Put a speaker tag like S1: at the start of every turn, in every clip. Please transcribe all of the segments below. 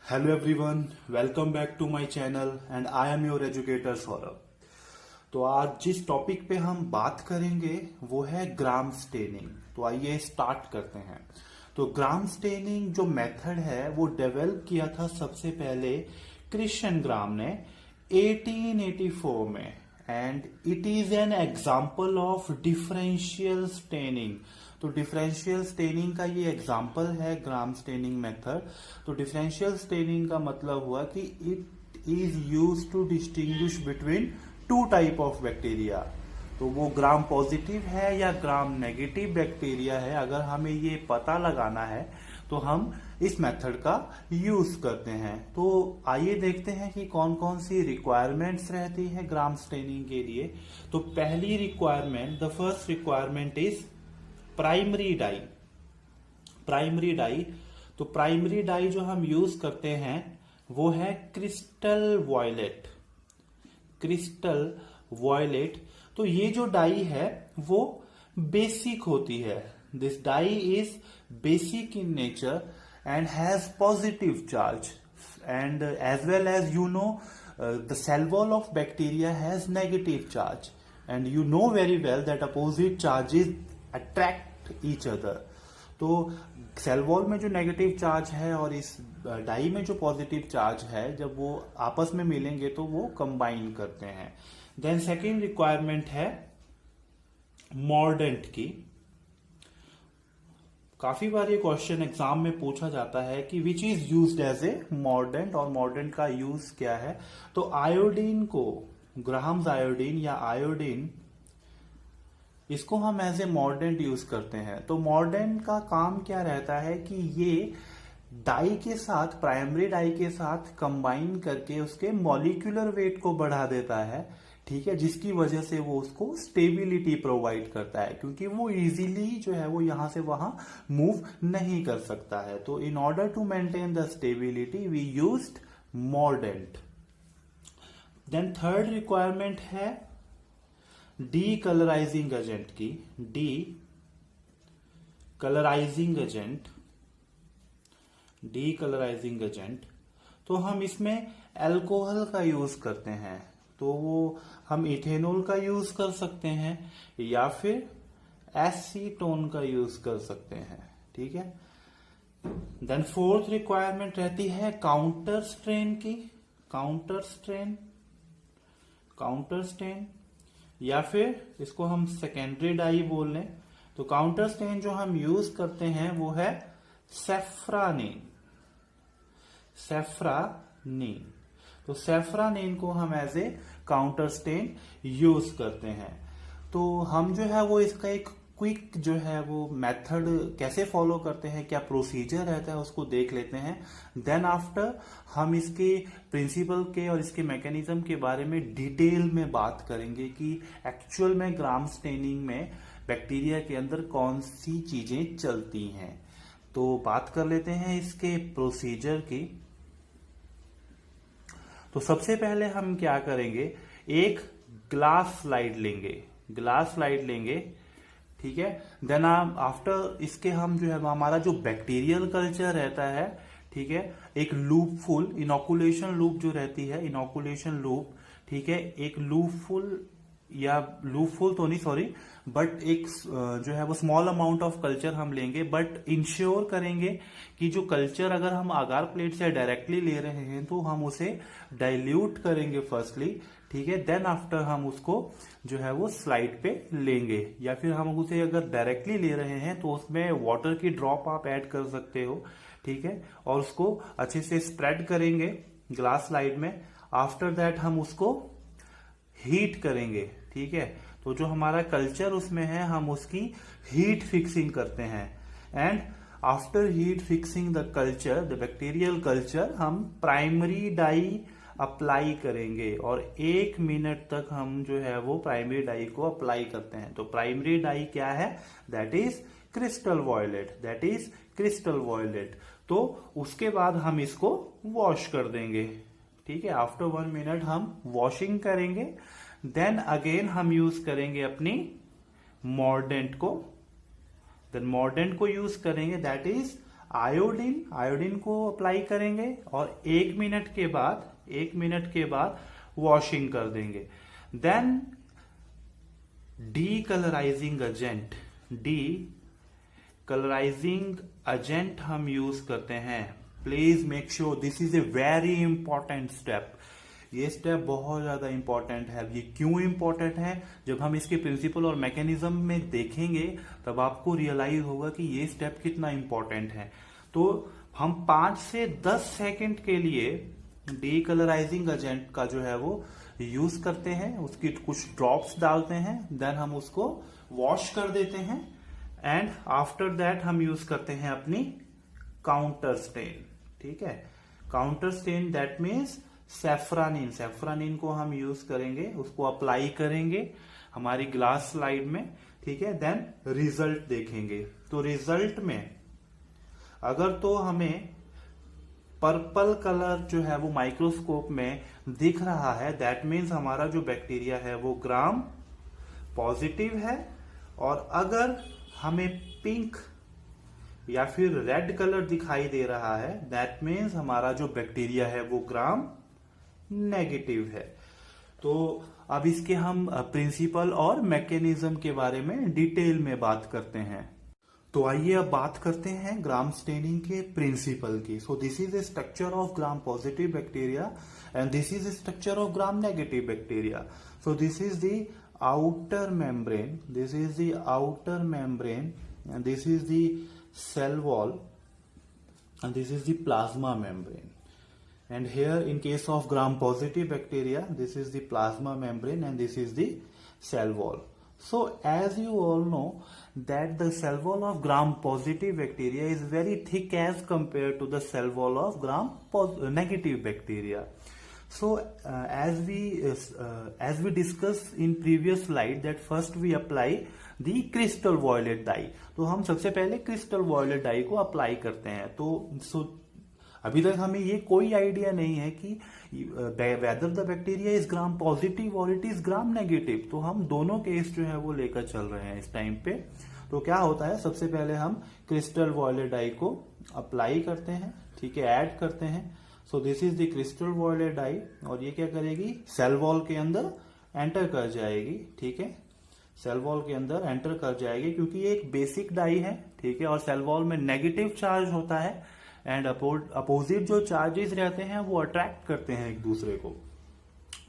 S1: Hello everyone, welcome back to my channel and I am your educator Saurabh. तो आज जिस topic पे हम बात करेंगे वो है ग्राम स्टेनिंग। तो आइए स्टार्ट करते हैं। तो ग्राम स्टेनिंग जो मेथड है वो डेवलप किया था सबसे पहले क्रिश्चियन ग्राम ने 1884 में, and it is an example of differential staining. तो डिफरेंशियल स्टेनिंग का ये एग्जाम्पल है ग्राम स्टेनिंग मेथड। तो डिफरेंशियल स्टेनिंग का मतलब हुआ कि it is use to distinguish between two type of bacteria. तो वो ग्राम पॉजिटिव है या ग्राम नेगेटिव बैक्टीरिया है, अगर हमें ये पता लगाना है तो हम इस मेथड का यूज करते हैं। तो आइए देखते हैं कि कौन कौन सी रिक्वायरमेंट्स रहती है ग्राम स्टेनिंग के लिए। तो पहली requirement, the first requirement is primary dye. Primary dye, तो प्राइमरी डाई जो हम यूज करते हैं वो है क्रिस्टल वॉयलेट। क्रिस्टल वॉयलेट, तो ये जो डाई है वो बेसिक होती है। This dye is basic in nature and has positive charge, and as well as the cell wall of bacteria has negative charge, and you know very well that opposite charges attract each other. तो cell wall में जो negative charge है और इस die में जो positive charge है, जब वो आपस में मिलेंगे तो वो कंबाइन करते हैं। देन सेकेंड रिक्वायरमेंट है मॉर्डेंट की। काफी बार ये क्वेश्चन एग्जाम में पूछा जाता है कि which is used as a mordant, और मॉर्डेंट का यूज क्या है। तो आयोडीन को, ग्राहम्स आयोडीन या आयोडीन, इसको हम एज ए मॉर्डेंट यूज करते हैं। तो मॉर्डेंट का काम क्या रहता है कि ये डाई के साथ, प्राइमरी डाई के साथ कंबाइन करके उसके मॉलिक्यूलर वेट को बढ़ा देता है, ठीक है, जिसकी वजह से वो उसको स्टेबिलिटी प्रोवाइड करता है, क्योंकि वो इजीली जो है वो यहां से वहां मूव नहीं कर सकता है। तो in order to maintain the stability we used mordant. Then third requirement है डी कलराइजिंग एजेंट की। Decolourising agent, decolourising agent, तो हम इसमें अल्कोहल का यूज करते हैं। तो वो हम इथेनॉल का यूज कर सकते हैं या फिर एसीटोन का यूज कर सकते हैं, ठीक है। देन फोर्थ रिक्वायरमेंट रहती है काउंटर स्ट्रेन की। काउंटर स्ट्रेन, काउंटर स्ट्रेन, या फिर इसको हम सेकेंडरी डाई बोल लें। तो काउंटर स्ट्रेन जो हम यूज करते हैं वो है सेफ्रानीन। सेफ्रानीन, तो सेफ्रानीन को हम as a counter stain use करते हैं। तो हम जो है वो इसका एक क्विक जो है वो मेथड कैसे फॉलो करते हैं, क्या प्रोसीजर रहता है, उसको देख लेते हैं। देन आफ्टर हम इसके प्रिंसिपल के और इसके मैकेनिज्म के बारे में डिटेल में बात करेंगे कि एक्चुअल में ग्राम स्टेनिंग में बैक्टीरिया के अंदर कौन सी चीजें चलती हैं। तो बात कर लेते हैं इसके प्रोसीजर की। तो सबसे पहले हम क्या करेंगे, एक ग्लास स्लाइड लेंगे, ग्लास स्लाइड लेंगे, ठीक है। देन आफ्टर इसके हम जो है हमारा जो बैक्टीरियल कल्चर रहता है, ठीक है, एक लूप फुल इनोकुलेशन लूप जो रहती है, इनोकुलेशन लूप, ठीक है, एक लूप फुल या लूप फुल तो नहीं, सॉरी, बट एक जो है वो स्मॉल अमाउंट ऑफ कल्चर हम लेंगे, बट इंश्योर करेंगे कि जो कल्चर अगर हम आगार प्लेट से डायरेक्टली ले रहे हैं तो हम उसे डाइल्यूट करेंगे फर्स्टली, ठीक है। देन आफ्टर हम उसको जो है वो स्लाइड पे लेंगे, या फिर हम उसे अगर डायरेक्टली ले रहे हैं तो उसमें वाटर की ड्रॉप आप ऐड कर सकते हो, ठीक है, और उसको अच्छे से स्प्रेड करेंगे ग्लास स्लाइड में। आफ्टर दैट हम उसको हीट करेंगे, ठीक है। तो जो हमारा कल्चर उसमें है हम उसकी हीट फिक्सिंग करते हैं, and after heat fixing the culture, the bacterial culture, हम प्राइमरी डाई अप्लाई करेंगे और 1 मिनट तक हम जो है वो प्राइमरी डाई को अप्लाई करते हैं। तो प्राइमरी डाई क्या है, that is crystal violet, that is crystal violet. तो उसके बाद हम इसको वॉश कर देंगे, ठीक है। आफ्टर 1 मिनट हम वॉशिंग करेंगे। देन अगेन हम यूज करेंगे अपनी मॉर्डेंट को, देन मॉर्डेंट को यूज करेंगे, दैट इज आयोडीन को अप्लाई करेंगे और 1 मिनट के बाद वॉशिंग कर देंगे। देन डीकलराइजिंग एजेंट हम यूज करते हैं। Please make sure this is a very important step. ये स्टेप बहुत ज्यादा इंपॉर्टेंट है। ये क्यों इंपॉर्टेंट है, जब हम इसके प्रिंसिपल और मैकेनिज्म में देखेंगे तब आपको रियलाइज होगा कि ये स्टेप कितना इंपॉर्टेंट है। तो हम 5 से 10 सेकंड के लिए डीकलराइजिंग एजेंट का जो है वो यूज करते हैं, उसकी कुछ ड्रॉप्स डालते हैं, देन हम उसको वॉश कर देते हैं एंड आफ्टर दैट हम यूज करते हैं अपनी काउंटर स्टेन। ठीक है, काउंटर स्टेन दैट मीन्स सेफ्रानिन को हम यूज करेंगे, उसको अप्लाई करेंगे हमारी ग्लास स्लाइड में। ठीक है, देन रिजल्ट देखेंगे। तो रिजल्ट में अगर तो हमें पर्पल कलर जो है वो माइक्रोस्कोप में दिख रहा है, दैट मीन्स हमारा जो बैक्टीरिया है वो ग्राम पॉजिटिव है। और अगर हमें पिंक या फिर रेड कलर दिखाई दे रहा है, दैट मीन्स हमारा जो बैक्टीरिया है वो ग्राम नेगेटिव है। तो अब इसके हम प्रिंसिपल और मैकेनिज्म के बारे में डिटेल में बात करते हैं। तो आइए अब बात करते हैं ग्राम स्टेनिंग के प्रिंसिपल की। सो this is the structure of gram positive bacteria and this is the structure of Gram negative bacteria. So this is the outer membrane, this is the outer membrane, and this is the cell wall, and this is the plasma membrane. And here in case of gram positive bacteria, this is the plasma membrane and this is the cell wall. So as you all know that the cell wall of gram positive bacteria is very thick as compared to the cell wall of gram negative bacteria. So as we discussed in previous slide that first we apply the crystal violet dye. तो हम सबसे पहले crystal violet dye को apply करते हैं। तो अभी तक हमें ये कोई आइडिया नहीं है कि whether the bacteria is gram positive or it is gram negative। तो हम दोनों केस जो है वो लेकर चल रहे हैं इस टाइम पे। तो क्या होता है, सबसे पहले हम crystal violet dye को अप्लाई करते हैं, ठीक है, ऐड करते हैं। So this is the crystal violet dye और ये क्या करेगी, सेल वॉल के अंदर एंटर कर जाएगी। ठीक है, सेल वॉल के अंदर एंटर कर जाएगी क्योंकि ये एक बेसिक डाई है। ठीक है, और सेल वॉल में नेगेटिव चार्ज होता है एंड अपोजिट जो चार्जेस रहते हैं वो अट्रैक्ट करते हैं एक दूसरे को।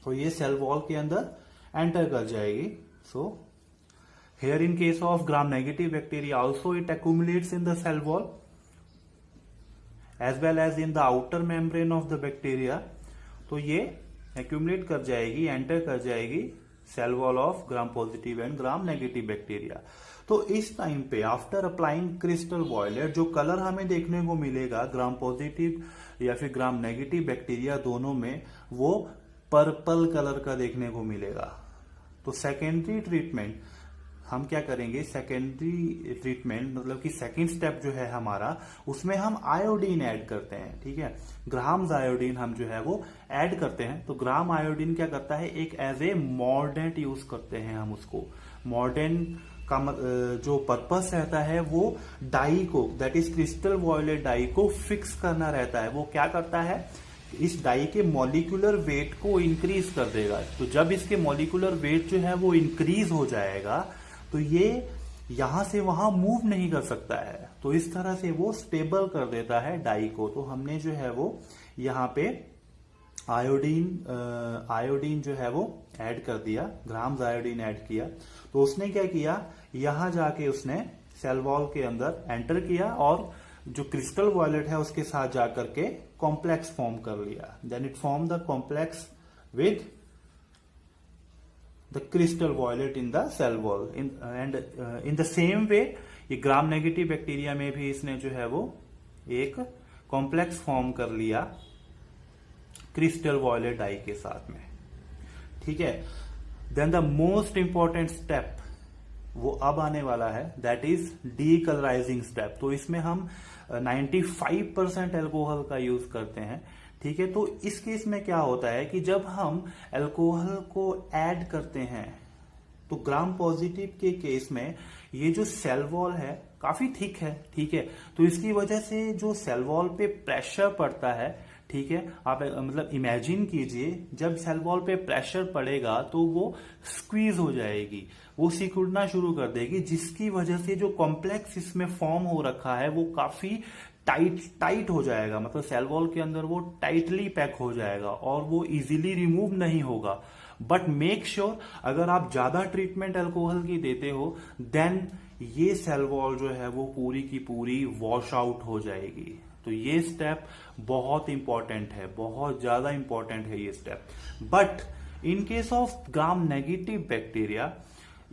S1: तो ये सेल वॉल के अंदर एंटर कर जाएगी। So here in case of Gram negative bacteria also it accumulates in the cell wall as well as in the outer membrane of the bacteria। तो ये accumulate कर जाएगी, एंटर कर जाएगी cell wall of gram positive and Gram negative bacteria. तो इस time पे after applying crystal violet जो कलर हमें देखने को मिलेगा ग्राम पॉजिटिव या फिर ग्राम नेगेटिव बैक्टीरिया दोनों में, वो पर्पल कलर का देखने को मिलेगा। तो सेकेंडरी ट्रीटमेंट हम क्या करेंगे, सेकेंडरी ट्रीटमेंट मतलब कि सेकेंड स्टेप जो है हमारा, उसमें हम आयोडीन ऐड करते हैं। ठीक है, ग्राम्स आयोडीन हम जो है वो ऐड करते हैं। तो ग्राम आयोडीन क्या करता है, एक एज ए मॉर्डेंट यूज करते हैं हम उसको। मॉर्डेंट का जो पर्पस रहता है वो डाई को, that is crystal violet dye को फिक्स करना रहता है। वो क्या करता है, इस डाई के मॉलिक्यूलर वेट को इंक्रीज कर देगा। तो जब इसके मॉलिक्यूलर वेट जो है वो इंक्रीज हो जाएगा तो ये यहां से वहां मूव नहीं कर सकता है। तो इस तरह से वो स्टेबल कर देता है डाई को। तो हमने जो है वो यहाँ पे आयोडीन जो है वो ऐड कर दिया, ग्राम्स आयोडीन ऐड किया। तो उसने क्या किया, यहां जाके उसने सेल वॉल के अंदर एंटर किया और जो क्रिस्टल वॉयलेट है उसके साथ जाकर के कॉम्प्लेक्स फॉर्म कर लिया। Then it form the complex with the crystal violet in the cell wall and in the same way ये ग्राम नेगेटिव बैक्टीरिया में भी इसने जो है वो एक कॉम्प्लेक्स फॉर्म कर लिया क्रिस्टल वॉयलेट डाई के साथ में। ठीक है, then the most important step वो अब आने वाला है, दैट इज डीकलराइजिंग स्टेप। तो इसमें हम 95% एल्कोहल का यूज करते हैं। ठीक है, तो इस केस में क्या होता है कि जब हम अल्कोहल को ऐड करते हैं तो ग्राम पॉजिटिव के केस में ये जो सेल वॉल है काफी थिक है, ठीक है। तो इसकी वजह से जो सेल वॉल पे प्रेशर पड़ता है, ठीक है, आप मतलब इमेजिन कीजिए जब सेल वॉल पे प्रेशर पड़ेगा तो वो स्क्वीज हो जाएगी, वो सिकुड़ना शुरू कर देगी, जिसकी वजह से जो कॉम्प्लेक्स इसमें फॉर्म हो रखा है वो काफी टाइट हो जाएगा, मतलब सेल वॉल के अंदर वो टाइटली पैक हो जाएगा और वो इजीली रिमूव नहीं होगा। बट मेक श्योर अगर आप ज्यादा ट्रीटमेंट अल्कोहल की देते हो देन ये सेल वॉल जो है वो पूरी की पूरी वॉश आउट हो जाएगी। तो ये स्टेप बहुत इंपॉर्टेंट है, बहुत ज्यादा इंपॉर्टेंट है ये step. But in case of Gram negative bacteria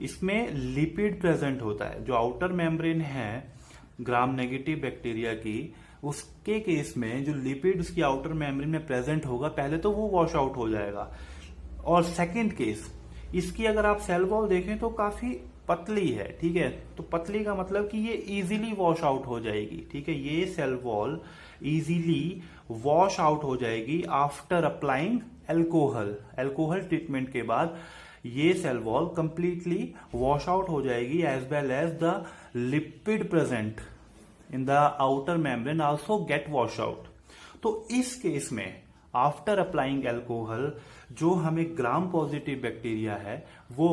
S1: इसमें लिपिड प्रेजेंट होता है, जो आउटर मेम्ब्रेन है ग्राम नेगेटिव बैक्टीरिया की, उसके केस में जो लिपिड उसकी आउटर मेम्ब्रेन में प्रेजेंट होगा पहले तो वो वॉश आउट हो जाएगा। और सेकंड केस इसकी अगर आप सेल वॉल देखें तो काफी पतली है, ठीक है। तो पतली का मतलब कि ये इजीली वॉश आउट हो जाएगी, ठीक है। ये cell wall easily wash out हो जाएगी आफ्टर अप्लाइंग अल्कोहल ट्रीटमेंट के बाद ये cell wall completely wash out हो जाएगी, as well as the lipid present in the outer membrane also get wash out. तो इस केस में आफ्टर अप्लाइंग अल्कोहल जो हमें ग्राम पॉजिटिव बैक्टीरिया है वो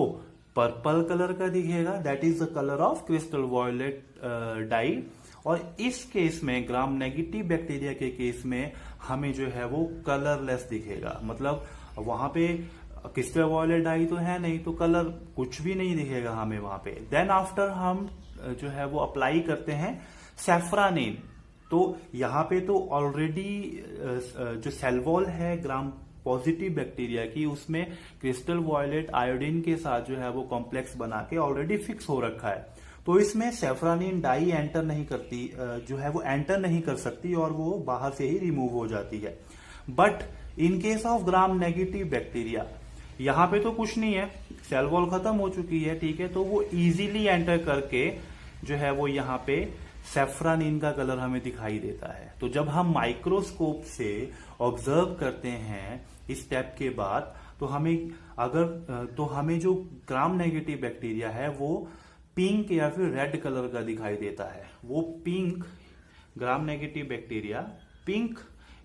S1: पर्पल कलर का दिखेगा, that is the colour of crystal violet dye. और इस केस में ग्राम नेगेटिव बैक्टीरिया के केस में हमें जो है वो कलरलेस दिखेगा, मतलब वहां पे क्रिस्टल वॉयलेट डाई तो है नहीं, तो कलर कुछ भी नहीं दिखेगा हमें वहां पे। देन आफ्टर हम जो है वो अप्लाई करते हैं सैफ्रानिन। तो यहाँ पे तो ऑलरेडी जो सेल वॉल है ग्राम पॉजिटिव बैक्टीरिया की उसमें क्रिस्टल वॉयलेट आयोडीन के साथ जो है वो कॉम्प्लेक्स बना के ऑलरेडी फिक्स हो रखा है, तो इसमें सैफ्रानिन डाई एंटर नहीं करती, जो है वो एंटर नहीं कर सकती और वो बाहर से ही रिमूव हो जाती है। But in case of Gram negative bacteria यहाँ पे तो कुछ नहीं है, सेल वॉल खत्म हो चुकी है, ठीक है। तो वो इजीली एंटर करके जो है वो यहाँ पे सैफ्रानिन का कलर हमें दिखाई देता है। तो जब हम माइक्रोस्कोप से ऑब्जर्व करते हैं इस स्टेप के बाद तो हमें जो ग्राम नेगेटिव बैक्टीरिया है वो पिंक या फिर रेड कलर का दिखाई देता है। वो पिंक ग्राम नेगेटिव बैक्टीरिया पिंक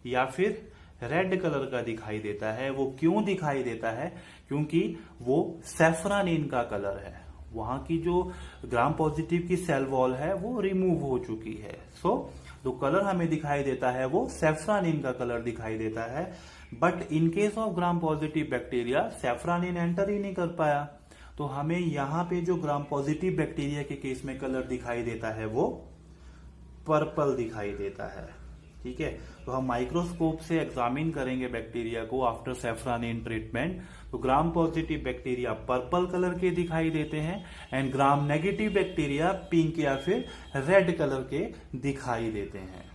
S1: या फिर रेड कलर का दिखाई देता है। वो क्यों दिखाई देता है? क्योंकि वो सैफ्रानिन का कलर है, वहां की जो ग्राम पॉजिटिव की सेल वॉल है वो रिमूव हो चुकी है। सो जो कलर हमें दिखाई देता है वो सैफ्रानिन का कलर दिखाई देता है। But in case of gram positive bacteria safranin enter ही नहीं कर पाया, तो हमें यहाँ पे जो ग्राम पॉजिटिव बैक्टीरिया के केस में कलर दिखाई देता है वो पर्पल दिखाई देता है, ठीक है। तो हम माइक्रोस्कोप से एग्जामिन करेंगे बैक्टीरिया को आफ्टर सैफ्रानिन ट्रीटमेंट, तो ग्राम पॉजिटिव बैक्टीरिया पर्पल कलर के दिखाई देते हैं and Gram negative bacteria pink या फिर रेड कलर के दिखाई देते हैं।